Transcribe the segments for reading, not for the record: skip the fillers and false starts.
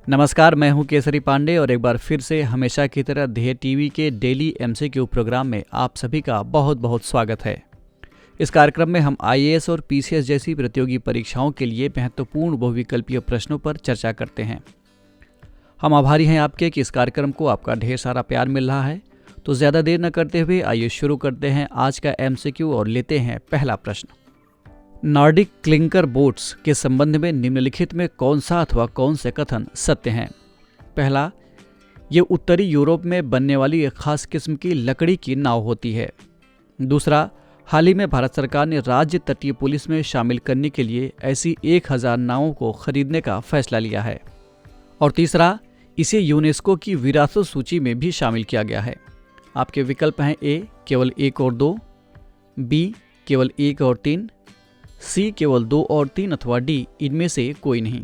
नमस्कार, मैं हूं केसरी पांडे और एक बार फिर से हमेशा की तरह ध्येय टीवी के डेली एमसीक्यू प्रोग्राम में आप सभी का बहुत बहुत स्वागत है। इस कार्यक्रम में हम आईएएस और पीसीएस जैसी प्रतियोगी परीक्षाओं के लिए महत्वपूर्ण बहुविकल्पीय प्रश्नों पर चर्चा करते हैं। हम आभारी हैं आपके कि इस कार्यक्रम को आपका ढेर सारा प्यार मिल रहा है। तो ज़्यादा देर न करते हुए आइए शुरू करते हैं आज का एमसीक्यू और लेते हैं पहला प्रश्न। नॉर्डिक क्लिंकर बोट्स के संबंध में निम्नलिखित में कौन सा अथवा कौन से कथन सत्य हैं? पहला, ये उत्तरी यूरोप में बनने वाली एक खास किस्म की लकड़ी की नाव होती है। दूसरा, हाल ही में भारत सरकार ने राज्य तटीय पुलिस में शामिल करने के लिए ऐसी 1000 नावों को खरीदने का फैसला लिया है। और तीसरा, इसे यूनेस्को की विरासत सूची में भी शामिल किया गया है। आपके विकल्प हैं ए केवल 1 और 2, बी केवल 1 और 3, सी केवल 2 और 3 अथवा डी इनमें से कोई नहीं।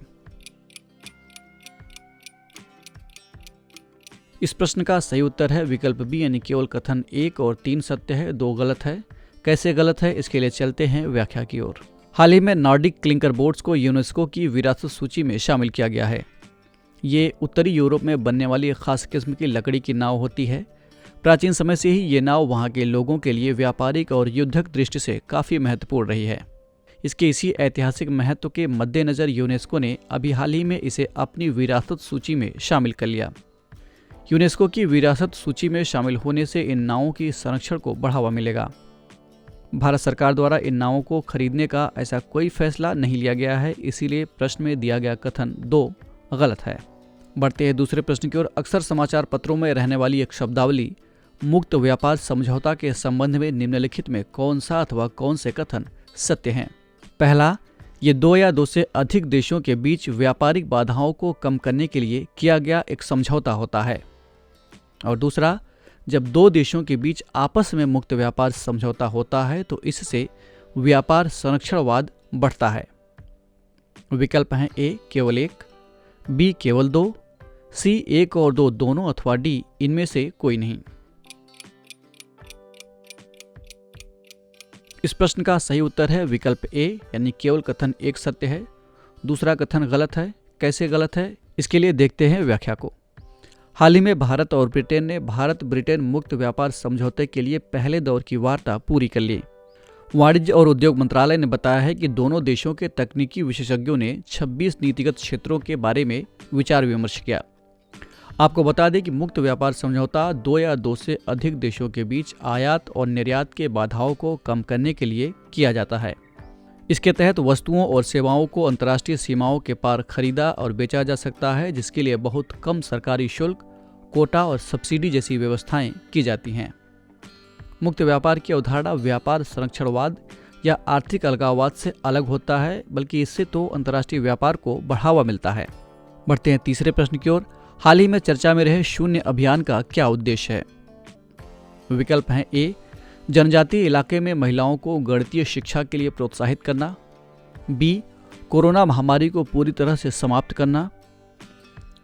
इस प्रश्न का सही उत्तर है विकल्प बी यानी केवल कथन 1 और 3 सत्य है, 2 गलत है। कैसे गलत है, इसके लिए चलते हैं व्याख्या की ओर। हाल ही में नॉर्डिक क्लिंकर बोट्स को यूनेस्को की विरासत सूची में शामिल किया गया है। ये उत्तरी यूरोप में बनने वाली एक खास किस्म की लकड़ी की नाव होती है। प्राचीन समय से ही ये नाव वहाँ के लोगों के लिए व्यापारिक और युद्धक दृष्टि से काफ़ी महत्वपूर्ण रही है। इसके इसी ऐतिहासिक महत्व के मद्देनज़र यूनेस्को ने अभी हाल ही में इसे अपनी विरासत सूची में शामिल कर लिया। यूनेस्को की विरासत सूची में शामिल होने से इन नावों की संरक्षण को बढ़ावा मिलेगा। भारत सरकार द्वारा इन नावों को खरीदने का ऐसा कोई फैसला नहीं लिया गया है, इसीलिए प्रश्न में दिया गया कथन 2 गलत है। बढ़ते हैं दूसरे प्रश्न की ओर। अक्सर समाचार पत्रों में रहने वाली एक शब्दावली मुक्त व्यापार समझौता के संबंध में निम्नलिखित में कौन सा अथवा कौन से कथन सत्य हैं? पहला, ये 2 या 2 से अधिक देशों के बीच व्यापारिक बाधाओं को कम करने के लिए किया गया एक समझौता होता है। और दूसरा, जब 2 देशों के बीच आपस में मुक्त व्यापार समझौता होता है तो इससे व्यापार संरक्षणवाद बढ़ता है। विकल्प हैं ए केवल 1, बी केवल 2, सी 1 और 2 दोनों अथवा डी इनमें से कोई नहीं। इस प्रश्न का सही उत्तर है विकल्प ए यानी केवल कथन 1 सत्य है, दूसरा कथन गलत है। कैसे गलत है, इसके लिए देखते हैं व्याख्या को। हाल ही में भारत और ब्रिटेन ने भारत ब्रिटेन मुक्त व्यापार समझौते के लिए पहले दौर की वार्ता पूरी कर ली। वाणिज्य और उद्योग मंत्रालय ने बताया है कि दोनों देशों के तकनीकी विशेषज्ञों ने 26 नीतिगत क्षेत्रों के बारे में विचार विमर्श किया। आपको बता दें कि मुक्त व्यापार समझौता 2 या 2 से अधिक देशों के बीच आयात और निर्यात के बाधाओं को कम करने के लिए किया जाता है। इसके तहत वस्तुओं और सेवाओं को अंतर्राष्ट्रीय सीमाओं के पार खरीदा और बेचा जा सकता है, जिसके लिए बहुत कम सरकारी शुल्क, कोटा और सब्सिडी जैसी व्यवस्थाएं की जाती हैं। मुक्त व्यापार की अवधारणा व्यापार संरक्षणवाद या आर्थिक अलगाववाद से अलग होता है, बल्कि इससे तो अंतर्राष्ट्रीय व्यापार को बढ़ावा मिलता है। बढ़ते हैं तीसरे प्रश्न की ओर। हाल ही में चर्चा में रहे शून्य अभियान का क्या उद्देश्य है? विकल्प हैं ए जनजातीय इलाके में महिलाओं को गणितीय शिक्षा के लिए प्रोत्साहित करना, बी कोरोना महामारी को पूरी तरह से समाप्त करना,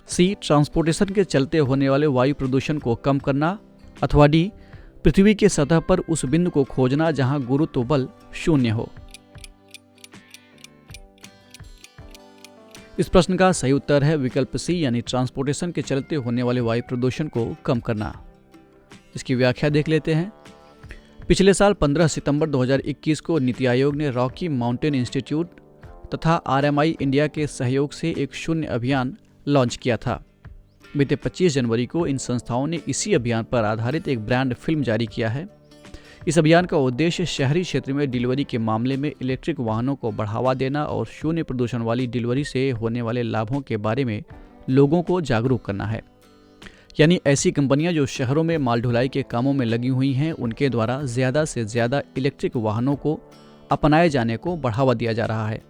सी ट्रांसपोर्टेशन के चलते होने वाले वायु प्रदूषण को कम करना, अथवा डी पृथ्वी की सतह पर उस बिंदु को खोजना जहां गुरुत्व बल शून्य हो। इस प्रश्न का सही उत्तर है विकल्प सी यानी ट्रांसपोर्टेशन के चलते होने वाले वायु प्रदूषण को कम करना। इसकी व्याख्या देख लेते हैं। पिछले साल 15 सितंबर 2021 को नीति आयोग ने रॉकी माउंटेन इंस्टीट्यूट तथा आरएमआई इंडिया के सहयोग से एक शून्य अभियान लॉन्च किया था। बीते 25 जनवरी को इन संस्थाओं ने इसी अभियान पर आधारित एक ब्रांड फिल्म जारी किया है। इस अभियान का उद्देश्य शहरी क्षेत्र में डिलीवरी के मामले में इलेक्ट्रिक वाहनों को बढ़ावा देना और शून्य प्रदूषण वाली डिलीवरी से होने वाले लाभों के बारे में लोगों को जागरूक करना है। यानी ऐसी कंपनियां जो शहरों में माल ढुलाई के कामों में लगी हुई हैं, उनके द्वारा ज़्यादा से ज़्यादा इलेक्ट्रिक वाहनों को अपनाए जाने को बढ़ावा दिया जा रहा है।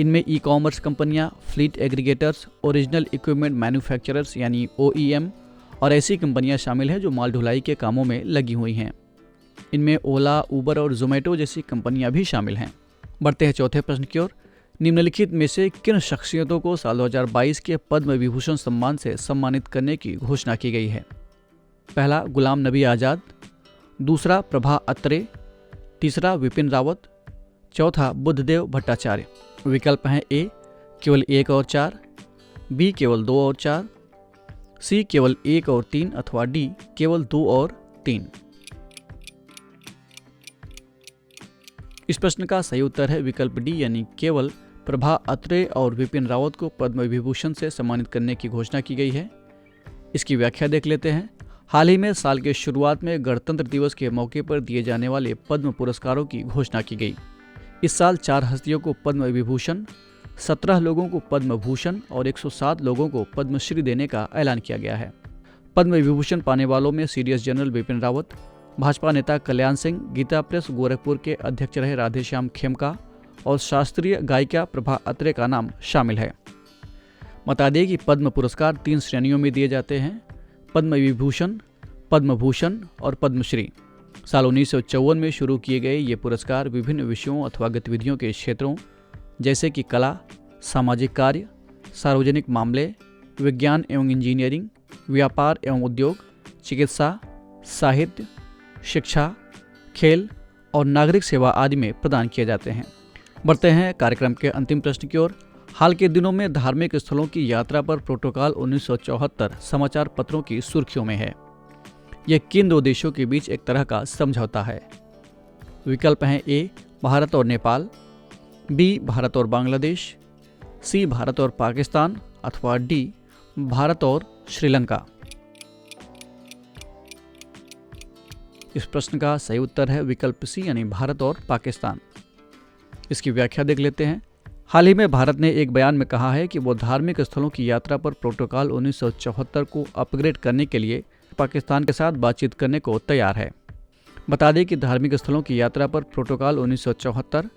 इनमें ई कॉमर्स कंपनियां, fleet aggregators, original equipment manufacturers यानी OEM और ऐसी कंपनियां शामिल हैं जो माल ढुलाई के कामों में लगी हुई हैं। इनमें ओला, उबर और जोमेटो जैसी कंपनियां भी शामिल हैं। बढ़ते हैं चौथे प्रश्न की ओर। निम्नलिखित में से किन शख्सियतों को साल 2022 के पद्म विभूषण सम्मान से सम्मानित करने की घोषणा की गई है? पहला गुलाम नबी आज़ाद, दूसरा प्रभा अत्रे, तीसरा विपिन रावत, चौथा बुद्धदेव भट्टाचार्य। विकल्प हैं ए केवल 1 और 4, बी केवल 2 और 4, सी केवल 1 और 3 अथवा डी केवल 2 और 3। इस प्रश्न का सही उत्तर है विकल्प डी यानी केवल। प्रभा अत्रे और विपिन रावत को पद्म विभूषण से सम्मानित करने की घोषणा की गई है। इसकी व्याख्या देख लेते हैं। हाल ही में साल के शुरुआत में गणतंत्र दिवस के मौके पर दिए जाने वाले पद्म पुरस्कारों की घोषणा की गई। इस साल 4 हस्तियों को पद्म विभूषण, 17 लोगों को पद्म भूषण और 107 लोगों को पद्मश्री देने का ऐलान किया गया है। पद्म विभूषण पाने वालों में सीडीएस जनरल विपिन रावत, भाजपा नेता कल्याण सिंह, गीता प्रेस गोरखपुर के अध्यक्ष रहे राधेश्याम खेमका और शास्त्रीय गायिका प्रभा अत्रे का नाम शामिल है। बता दें कि पद्म पुरस्कार 3 श्रेणियों में दिए जाते हैं: पद्म विभूषण, पद्म भूषण और पद्मश्री। साल 1954 में शुरू किए गए ये पुरस्कार विभिन्न विषयों अथवा गतिविधियों के क्षेत्रों जैसे कि कला, सामाजिक कार्य, सार्वजनिक मामले, विज्ञान एवं इंजीनियरिंग, व्यापार एवं उद्योग, चिकित्सा, साहित्य, शिक्षा, खेल और नागरिक सेवा आदि में प्रदान किए जाते हैं। बढ़ते हैं कार्यक्रम के अंतिम प्रश्न की ओर। हाल के दिनों में धार्मिक स्थलों की यात्रा पर प्रोटोकॉल 1974 समाचार पत्रों की सुर्खियों में है। यह किन 2 देशों के बीच एक तरह का समझौता है? विकल्प हैं ए भारत और नेपाल, बी भारत और बांग्लादेश, सी भारत और पाकिस्तान अथवा डी भारत और श्रीलंका। इस प्रश्न का सही उत्तर है विकल्प सी यानी भारत और पाकिस्तान। इसकी व्याख्या देख लेते हैं। हाल ही में भारत ने एक बयान में कहा है कि वो धार्मिक स्थलों की यात्रा पर प्रोटोकॉल 1974 को अपग्रेड करने के लिए पाकिस्तान के साथ बातचीत करने को तैयार है। बता दें कि धार्मिक स्थलों की यात्रा पर प्रोटोकॉल 1974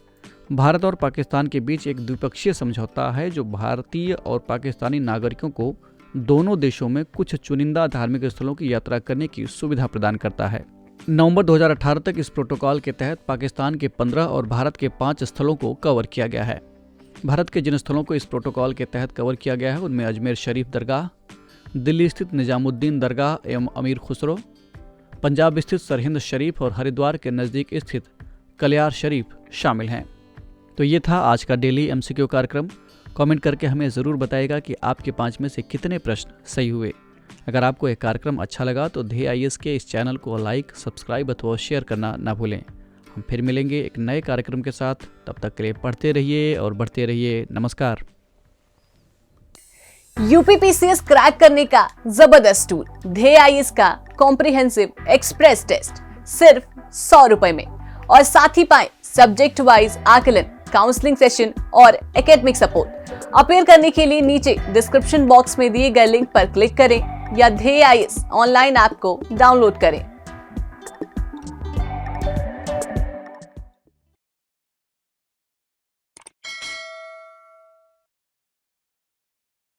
भारत और पाकिस्तान के बीच एक द्विपक्षीय समझौता है जो भारतीय और पाकिस्तानी नागरिकों को दोनों देशों में कुछ चुनिंदा धार्मिक स्थलों की यात्रा करने की सुविधा प्रदान करता है। नवंबर 2018 तक इस प्रोटोकॉल के तहत पाकिस्तान के 15 और भारत के 5 स्थलों को कवर किया गया है। भारत के जिन स्थलों को इस प्रोटोकॉल के तहत कवर किया गया है उनमें अजमेर शरीफ दरगाह, दिल्ली स्थित निजामुद्दीन दरगाह एवं अमीर खुसरो, पंजाब स्थित सरहिंद शरीफ और हरिद्वार के नज़दीक स्थित कलियार शरीफ शामिल हैं। तो ये था आज का डेली एमसीक्यू कार्यक्रम। कमेंट करके हमें ज़रूर बताइएगा कि आपके 5 में से कितने प्रश्न सही हुए। अगर आपको यह कार्यक्रम अच्छा लगा तो ध्येय आईएएस के इस चैनल को लाइक, सब्सक्राइब अथवा शेयर करना ना भूलें। हम फिर मिलेंगे एक नए कार्यक्रम के साथ। तब तक के लिए पढ़ते रहिए और बढ़ते रहिए। नमस्कार। यूपीपीसीएस क्रैक करने का जबरदस्त टूल ध्येय आईएएस का कॉम्प्रिहेंसिव एक्सप्रेस टेस्ट सिर्फ 100 रुपए में, और साथ ही पाएं सब्जेक्ट वाइज आकलन, काउंसलिंग सेशन और एकेडमिक सपोर्ट। अपेयर करने के लिए नीचे डिस्क्रिप्शन बॉक्स में दिए गए लिंक पर क्लिक करें या ध्येय आईएएस ऑनलाइन ऐप को डाउनलोड करें।